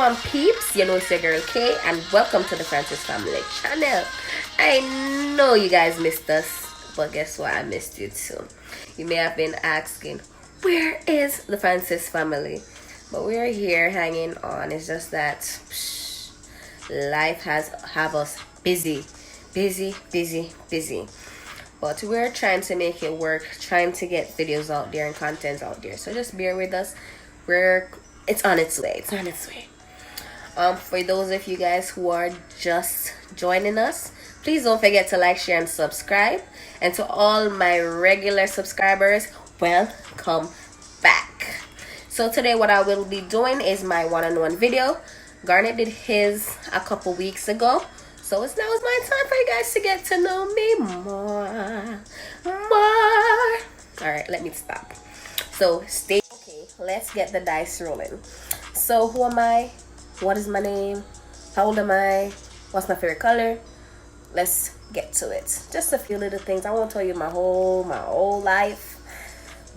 on, peeps? You know it's your girl Kay, and welcome to the Francis Family channel. I know you guys missed us, but guess what? I missed you too. You may have been asking, where is the Francis family? But we're here hanging on. It's just that life has have us busy. But we're trying to make it work, trying to get videos out there and content out there. So just bear with us. It's on its way. For those of you guys who are just joining us, please don't forget to like, share, and subscribe. And to all my regular subscribers, welcome back. So today what I will be doing is my one-on-one video. Garnet did his a couple weeks ago. So now is my time for you guys to get to know me more. Alright, let me stop. So stay. Okay, let's get the dice rolling. So who am I? What is my name? How old am I? What's my favorite color? Let's get to it. Just a few little things. I won't tell you my whole life,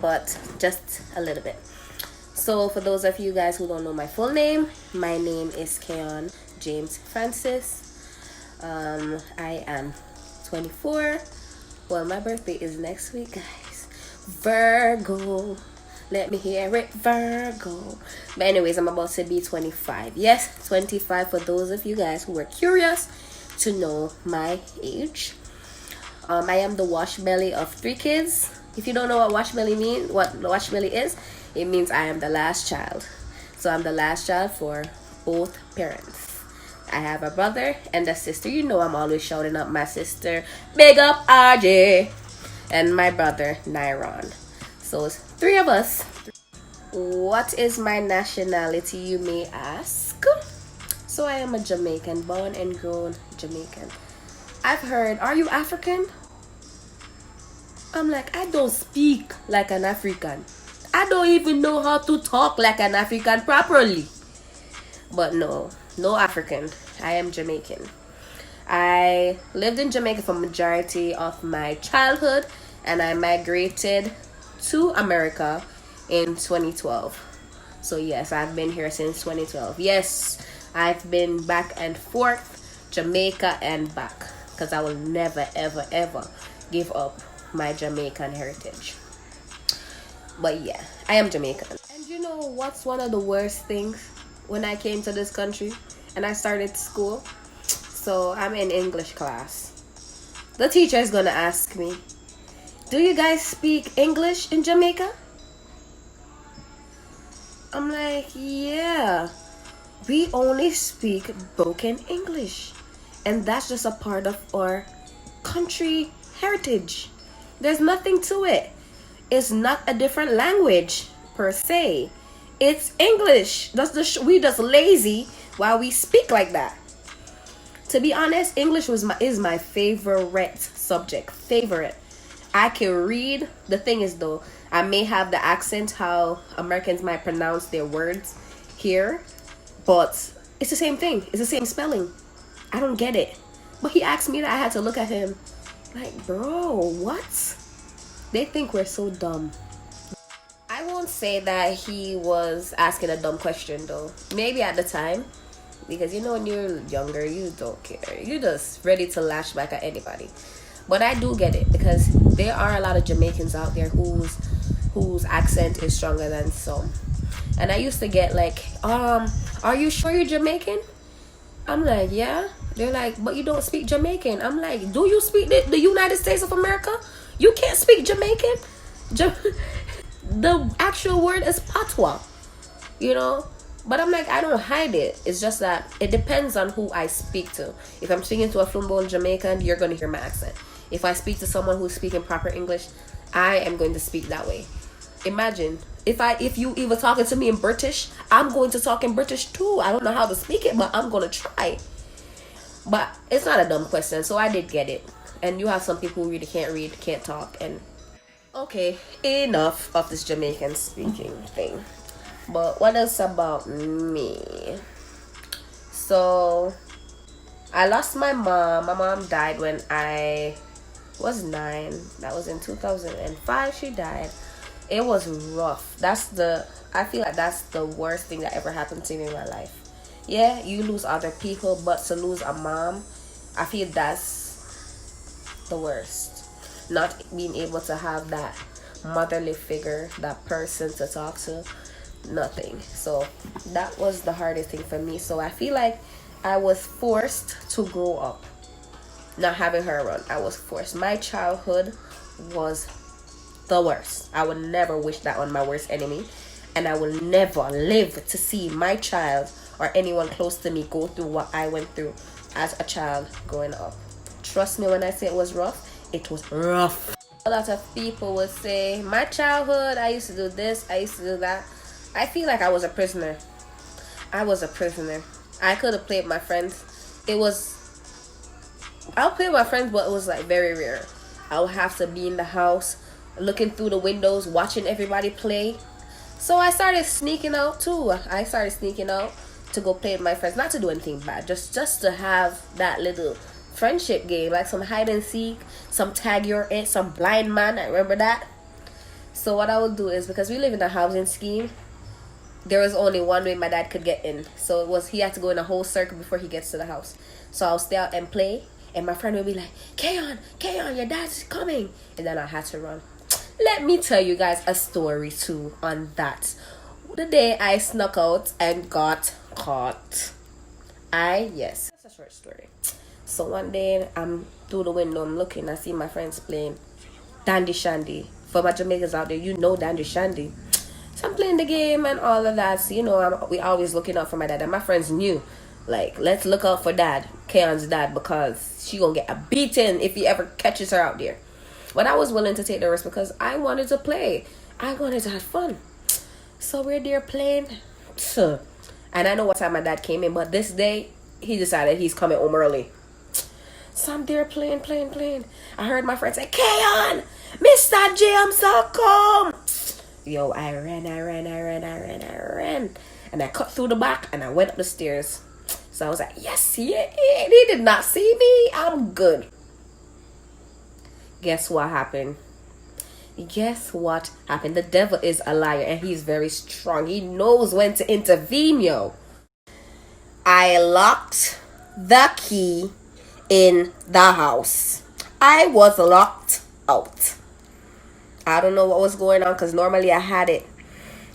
but just a little bit. So for those of you guys who don't know my full name, my name is Keon James Francis. I am 24. Well, my birthday is next week, guys. Virgo. Let me hear it, Virgo. But anyways, I'm about to be 25. Yes, 25 for those of you guys who were curious to know my age. I am the wash belly of 3 kids. If you don't know what wash belly means, what wash belly is, it means I am the last child. So I'm the last child for both parents. I have a brother and a sister. You know I'm always shouting up my sister. Big up RJ. And my brother Nyron. So it's 3 of us. What is my nationality, you may ask? So I am a Jamaican, born and grown Jamaican. I've heard, are you African? I'm like, I don't speak like an African. I don't even know how to talk like an African properly. But no African. I am Jamaican. I lived in Jamaica for majority of my childhood, and I migrated to America in 2012. So yes, I've been here since 2012. Yes, I've been back and forth, Jamaica and back, because I will never ever give up my Jamaican heritage. But yeah, I am Jamaican. And you know what's one of the worst things when I came to this country and I started school? So I'm in English class. The teacher is gonna ask me, do you guys speak English in Jamaica? I'm like, yeah, we only speak broken English. And that's just a part of our country heritage. There's nothing to it. It's not a different language per se. It's English. We just lazy while we speak like that. To be honest, English is my favorite subject. Favorite. I can read. The thing is though, I may have the accent how Americans might pronounce their words here, but it's the same thing. It's the same spelling. I don't get it. But he asked me that. I had to look at him like, bro, what? They think we're so dumb. I won't say that he was asking a dumb question though. Maybe at the time, because you know when you're younger, you don't care. You're just ready to lash back at anybody. But I do get it, because there are a lot of Jamaicans out there whose accent is stronger than some. And I used to get like, are you sure you're Jamaican? I'm like, yeah. They're like, but you don't speak Jamaican. I'm like, do you speak the United States of America? You can't speak Jamaican. The actual word is patois, you know. But I'm like, I don't hide it. It's just that it depends on who I speak to. If I'm speaking to a flamboyant Jamaican, you're going to hear my accent. If I speak to someone who's speaking proper English, I am going to speak that way. Imagine if you even talking to me in British, I'm going to talk in British too. I don't know how to speak it, but I'm going to try. But it's not a dumb question, so I did get it. And you have some people who really can't read, can't talk, and okay, enough of this Jamaican speaking thing. But what else about me? So I lost my mom. My mom died when I was 9. That was in 2005. She died. It was rough. I feel like that's the worst thing that ever happened to me in my life. Yeah, you lose other people, but to lose a mom, I feel that's the worst. Not being able to have that motherly figure, that person to talk to, nothing. So that was the hardest thing for me. So I feel like I was forced to grow up not having her around. I was forced. My childhood was the worst. I would never wish that on my worst enemy. And I will never live to see my child or anyone close to me go through what I went through as a child growing up. Trust me when I say it was rough, it was rough. A lot of people would say, my childhood, I used to do this, I used to do that. I feel like I was a prisoner. I was a prisoner. I could have played with my friends. It was, I'll play with my friends, but it was like very rare. I would have to be in the house, looking through the windows, watching everybody play. So I started sneaking out too. I started sneaking out to go play with my friends, not to do anything bad, just to have that little friendship game, like some hide and seek, some tag your it, some blind man. I remember that. So what I would do is, because we live in a housing scheme, there was only one way my dad could get in. So it was, he had to go in a whole circle before he gets to the house. So I'll stay out and play, and my friend would be like, Kayon, your dad's coming. And then I had to run. Let me tell you guys a story too on that. The day I snuck out and got caught. Yes. That's a short story. So one day I'm through the window, I'm looking, I see my friends playing Dandy Shandy. For my Jamaicans out there, you know Dandy Shandy. So I'm playing the game and all of that. So, we always looking out for my dad. And my friends knew, like, let's look out for dad, Kayon's dad, because she gonna get a beating if he ever catches her out there. But I was willing to take the risk because I wanted to play. I wanted to have fun. So we're there playing. And I know what time my dad came in, but this day, he decided he's coming home early. So I'm there playing. I heard my friend say, Kayon, Mr. James, come. Yo, I ran. And I cut through the back and I went up the stairs. So I was like, yes, yeah, he did not see me. I'm good. Guess what happened? The devil is a liar and he's very strong. He knows when to intervene, yo. I locked the key in the house. I was locked out. I don't know what was going on because normally I had it.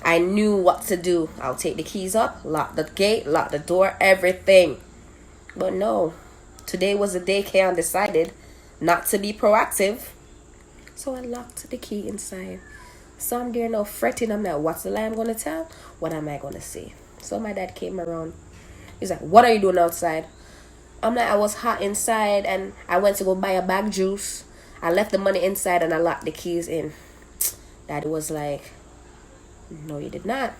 I knew what to do. I'll take the keys up, lock the gate, lock the door, everything. But no, today was the day Kayon decided not to be proactive. So I locked the key inside. So I'm there now fretting. I'm like, what's the lie I'm going to tell? What am I going to say? So my dad came around. He's like, what are you doing outside? I'm like, I was hot inside and I went to go buy a bag juice. I left the money inside and I locked the keys in. Daddy was like, no, you did not.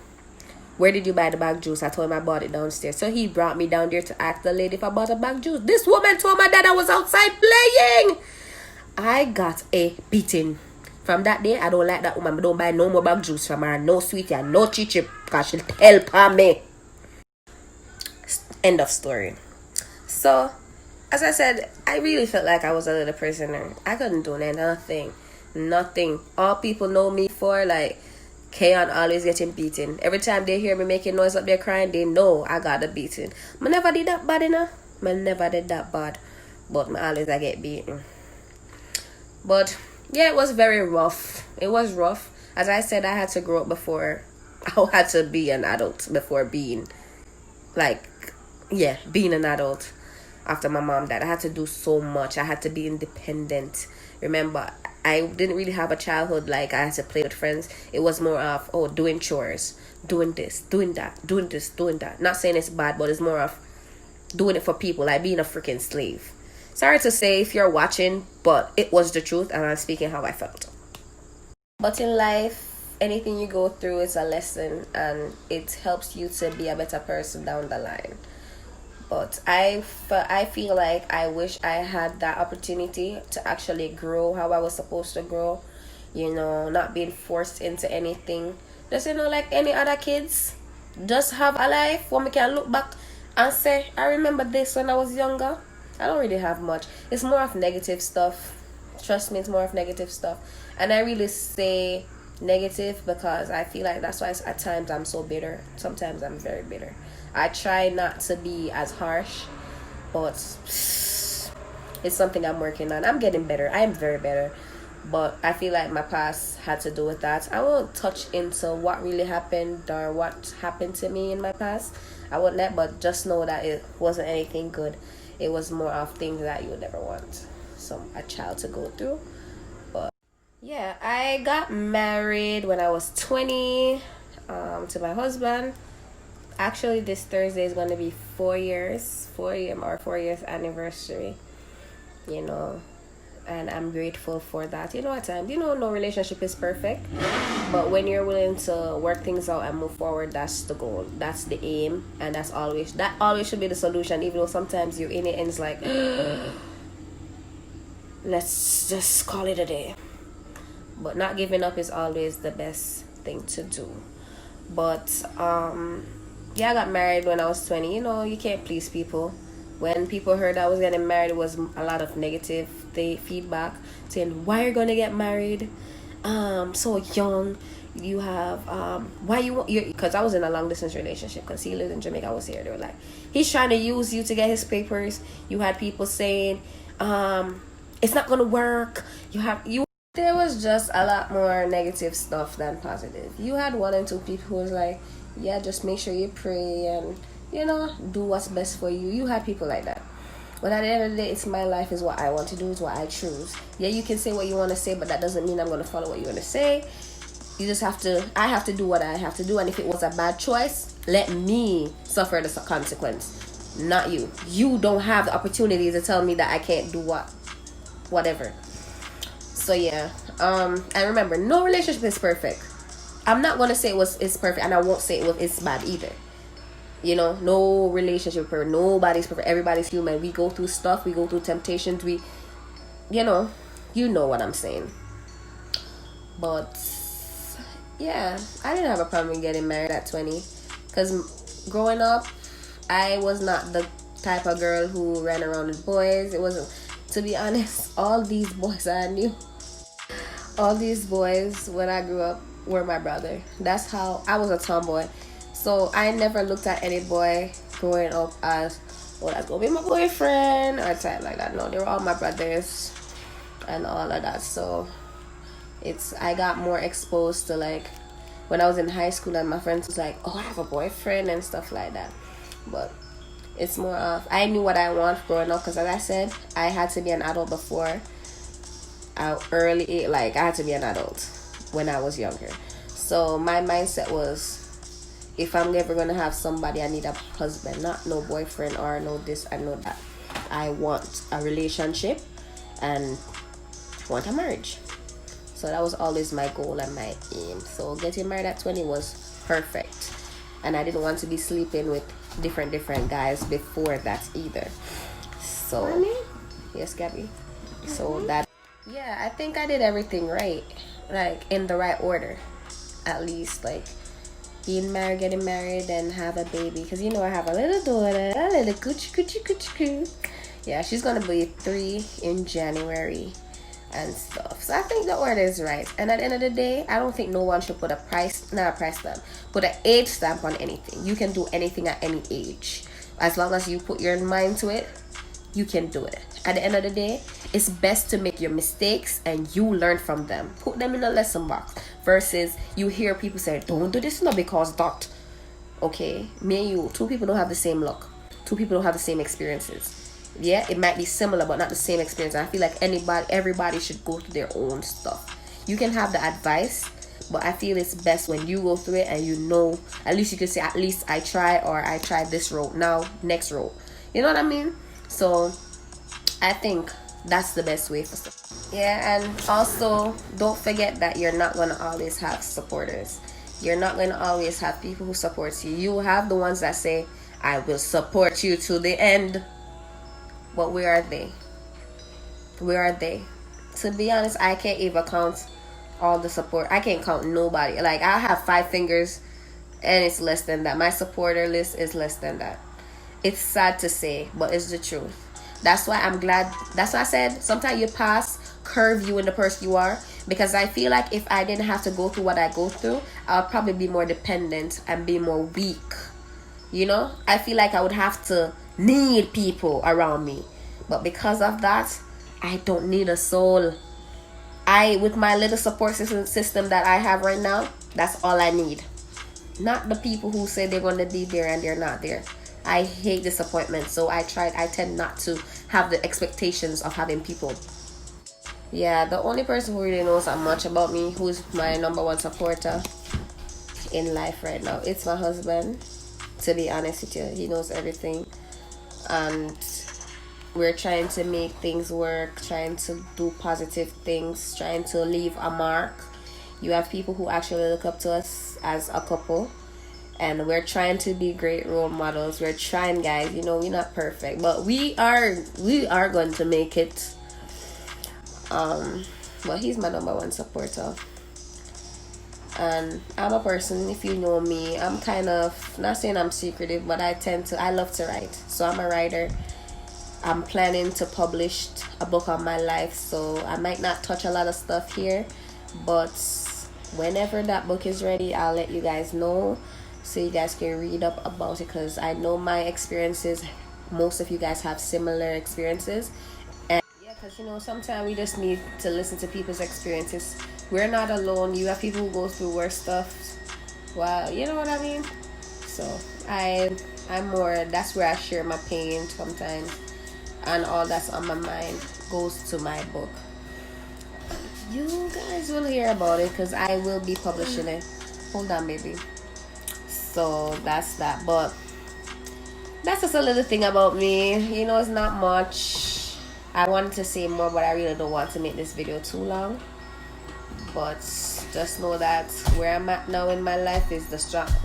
Where did you buy the bag juice? I told him I bought it downstairs. So he brought me down there to ask the lady if I bought a bag juice. This woman told my dad I was outside playing. I got a beating. From that day, I don't like that woman. I don't buy no more bag juice from her. No sweetie and no chichi because she'll help her me. End of story. So, as I said, I really felt like I was a little prisoner. I couldn't do nothing. All people know me for, like, Kayon always getting beaten. Every time they hear me making noise up there crying, they know I got a beating. I never did that bad, I never did that bad. But I always get beaten. But, yeah, it was very rough. It was rough. As I said, I had to grow up before. I had to be an adult before being, being an adult. After my mom died, I had to do so much. I had to be independent. Remember, I didn't really have a childhood like I had to play with friends. It was more of, doing chores, doing this, doing that, doing this, doing that. Not saying it's bad, but it's more of doing it for people, like being a freaking slave. Sorry to say if you're watching, but it was the truth and I'm speaking how I felt. But in life, anything you go through is a lesson and it helps you to be a better person down the line. But I feel like I wish I had that opportunity to actually grow how I was supposed to grow. Not being forced into anything. Just, like any other kids. Just have a life where we can look back and say, I remember this when I was younger. I don't really have much. It's more of negative stuff. Trust me, it's more of negative stuff. And I really say negative because I feel like that's why at times I'm so bitter. Sometimes I'm very bitter. I try not to be as harsh, but it's something I'm working on. I'm getting better. I am very better. But I feel like my past had to do with that. I won't touch into what really happened or what happened to me in my past. I won't let, but just know that it wasn't anything good. It was more of things that you would never want a child to go through. But yeah, I got married when I was 20 to my husband. Actually, this Thursday is going to be 4 years anniversary, you know, and I'm grateful for that. You know, at times, no relationship is perfect, but when you're willing to work things out and move forward, that's the goal, that's the aim, and that always should be the solution, even though sometimes you're in it and it's like, let's just call it a day. But not giving up is always the best thing to do. But yeah, I got married when I was 20. You can't please people. When people heard I was getting married, it was a lot of negative feedback saying, why are you gonna get married so young? You have why you because I was in a long distance relationship, because he lived in Jamaica, I was here. They were like, he's trying to use you to get his papers. You had people saying it's not gonna work. There was just a lot more negative stuff than positive. You had one and two people who was like, yeah, just make sure you pray and do what's best for you. You have people like that. But at the end of the day, it's my life, is what I want to do, is what I choose. Yeah, you can say what you want to say, but that doesn't mean I'm going to follow what you want to say. I have to do what I have to do. And if it was a bad choice, let me suffer the consequence, not you. You don't have the opportunity to tell me that I can't do whatever. So yeah, and remember, no relationship is perfect. I'm not going to say it's perfect, and I won't say it's bad either. No relationship perfect. Nobody's perfect. Everybody's human. We go through stuff. We go through temptations. You know what I'm saying. But yeah, I didn't have a problem getting married at 20, because growing up, I was not the type of girl who ran around with boys. It wasn't, to be honest, all these boys I knew, all these boys when I grew up were my brother. That's how I was, a tomboy. So I never looked at any boy growing up as, that's gonna be my boyfriend or type like that. No, they were all my brothers and all of that. So I got more exposed to, like, when I was in high school and my friends was like, oh, I have a boyfriend and stuff like that. But it's more of, I knew what I want growing up, because as I said, I had to be an adult before early, like, I had to be an adult when I was younger. So my mindset was, if I'm ever gonna have somebody, I need a husband, not no boyfriend or no this and no that. I want a relationship and want a marriage. So that was always my goal and my aim. So getting married at 20 was perfect, and I didn't want to be sleeping with different guys before that either. So Mommy? Yes, Gabby. So that, yeah, I think I did everything right, like in the right order, at least, like getting married and have a baby, because I have a little daughter, a little coochie. Yeah, she's gonna be 3 in January and stuff. So I think the order is right. And at the end of the day, I don't think no one should put a put an age stamp on anything. You can do anything at any age, as long as you put your mind to it. You can do it. At the end of the day, it's best to make your mistakes and you learn from them. Put them in a lesson box. Versus you hear people say, don't do this, not because that. Okay, me and you, 2 people don't have the same luck. 2 people don't have the same experiences. Yeah, it might be similar, but not the same experience. I feel like everybody should go through their own stuff. You can have the advice, but I feel it's best when you go through it and at least you can say, at least I try, or I tried this road, now next road. You know what I mean? So I think that's the best way for stuff. Yeah, and also don't forget that you're not going to always have supporters. You're not going to always have people who support you. You have the ones that say, I will support you to the end. But where are they? Where are they? To be honest, I can't even count all the support. I can't count nobody. Like, I have 5 fingers and it's less than that. My supporter list is less than that. It's sad to say, but it's the truth. That's why I'm glad. That's why I said sometimes your past curve you in the person you are. Because I feel like if I didn't have to go through what I go through, I'll probably be more dependent and be more weak. You know, I feel like I would have to need people around me, but because of that, I don't need a soul. With my little support system that I have right now, that's all I need. Not the people who say they're going to be there and they're not there. I hate disappointment, so I tend not to have the expectations of having people. Yeah, the only person who really knows that much about me, who's my number one supporter in life right now, it's my husband. To be honest with you, he knows everything, and we're trying to make things work, trying to do positive things, trying to leave a mark. You have people who actually look up to us as a couple, and we're trying to be great role models. We're trying, guys. You know, we're not perfect, but we are going to make it. Well, he's my number one supporter, and I'm a person, if you know me, I'm kind of, not saying I'm secretive, but I love to write, so I'm a writer. I'm planning to publish a book on my life, so I might not touch a lot of stuff here, but whenever that book is ready, I'll let you guys know so you guys can read up about it, because I know my experiences, most of you guys have similar experiences. And yeah, because you know, sometimes we just need to listen to people's experiences. We're not alone. You have people who go through worse stuff. Well, you know what I mean? So I'm more, that's where I share my pain sometimes, and all that's on my mind goes to my book. You guys will hear about it because I will be publishing it. Hold on, baby. So that's that. But that's just a little thing about me. You know, it's not much. I wanted to say more, but I really don't want to make this video too long. But just know that where I'm at now in my life is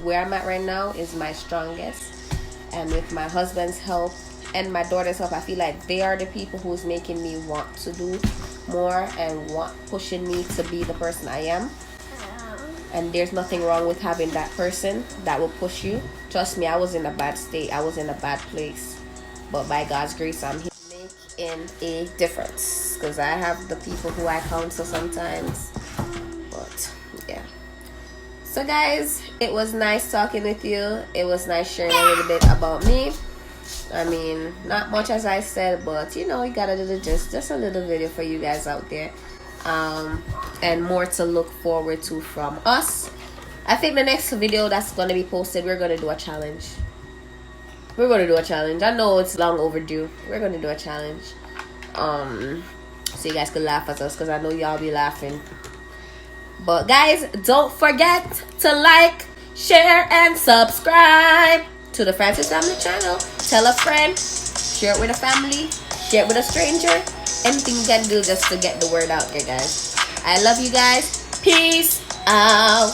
where I'm at right now is my strongest. And with my husband's help and my daughter's help, I feel like they are the people who's making me want to do more and pushing me to be the person I am. And there's nothing wrong with having that person that will push you. Trust me, I was in a bad state. I was in a bad place. But by God's grace, I'm here making a difference. Because I have the people who I counsel sometimes. But yeah. So guys, it was nice talking with you. It was nice sharing a little bit about me. I mean, not much as I said, but you know, you got a little just a little video for you guys out there. And more to look forward to from us. I think the next video that's going to be posted, we're going to do a challenge. I know it's long overdue. We're going to do a challenge. So you guys can laugh at us, because I know y'all be laughing. But guys, don't forget to like, share, and subscribe to the Francis Family channel. Tell a friend, share it with a family, share it with a stranger. Anything you can do just to get the word out there, guys. I love you guys. Peace out.